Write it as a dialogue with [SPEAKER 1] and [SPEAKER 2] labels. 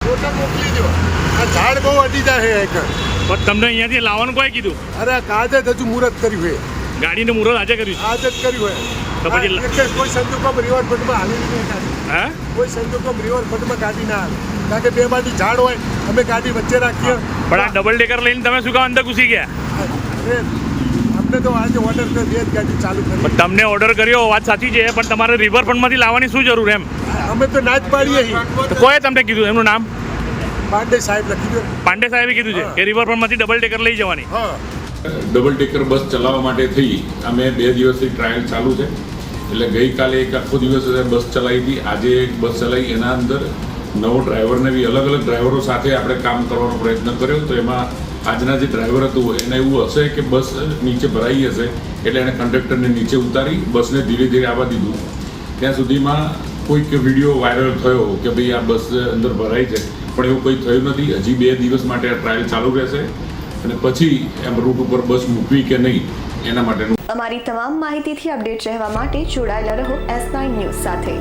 [SPEAKER 1] ફોટા મોકલી દો. આ ઝાડ બહુ અડી જાય છે.
[SPEAKER 2] પણ તમને અહીંયાથી લાવવાનું કોઈ કીધું?
[SPEAKER 1] અરે કાજે જ હજુ મુહૂર્ત કર્યું છે.
[SPEAKER 2] ગાડીનું મુહૂર્ત આજે કર્યું
[SPEAKER 1] આજ જ કર્યું
[SPEAKER 2] તો
[SPEAKER 1] છે.
[SPEAKER 2] પછી
[SPEAKER 1] એટલે કોઈ સંજોગોમાં રિવરફ્રન્ટમાં હાલી નહીં ગાડી.
[SPEAKER 2] હે?
[SPEAKER 1] કોઈ સંજોગોમાં રિવરફ્રન્ટમાં ગાડી ના હાલે. કારણ કે બે બાજુ ઝાડ હોય, અમે ગાડી વચ્ચે રાખીએ.
[SPEAKER 2] પણ આ ડબલ ડેકર લઈને તમે શું કામ અંદર ઘૂસી ગયા?
[SPEAKER 1] અમને તો આજે ઓર્ડર કર્યો, બે જ ગાડી ચાલુ કરી.
[SPEAKER 2] પણ તમને ઓર્ડર કર્યો વાત સાચી છે, પણ તમારે રિવરફ્રન્ટમાંથી લાવવાની શું જરૂર એમ?
[SPEAKER 1] અમે તો ના જ પાડીએ છીએ.
[SPEAKER 2] તો કોઈએ તમને કીધું એમનું નામ?
[SPEAKER 1] પાંડે સાહેબ લખી દો.
[SPEAKER 2] પાંડે સાહેબે કીધું છે કે રિવરફ્રન્ટમાંથી ડબલ ડેકર લઈ જવાની.
[SPEAKER 1] હા,
[SPEAKER 3] ડબલ ડેકર બસ ચલાવવા માટે થઈ અમે 2 દિવસથી ટ્રાયલ ચાલુ છે. એટલે ગઈકાલે એક આખો દિવસ બસ ચલાવી હતી, આજે એક બસ ચલાવી. એના અંદર નવો ડ્રાઈવરને બી અલગ અલગ ડ્રાઈવરો સાથે આપણે કામ કરવાનો પ્રયત્ન કર્યો. તો એમાં આજના જે ડ્રાઈવર હતું એને એવું હશે કે બસ નીચે ભરાઈ હશે, એટલે એણે કંડક્ટરને નીચે ઉતારી બસને ધીરે ધીરે આવવા દીધું. ત્યાં સુધીમાં કોઈક વિડીયો વાયરલ થયો કે ભાઈ આ બસ અંદર ભરાઈ છે, પણ એવું કંઈ થયું નથી. હજી 2 દિવસ માટે આ ટ્રાયલ ચાલુ રહેશે અને પછી એમ રૂટ ઉપર બસ મૂકવી કે નહીં એના માટેનું.
[SPEAKER 4] અમારી તમામ માહિતીથી અપડેટ રહેવા માટે જોડાયેલા રહો S9 ન્યૂઝ સાથે.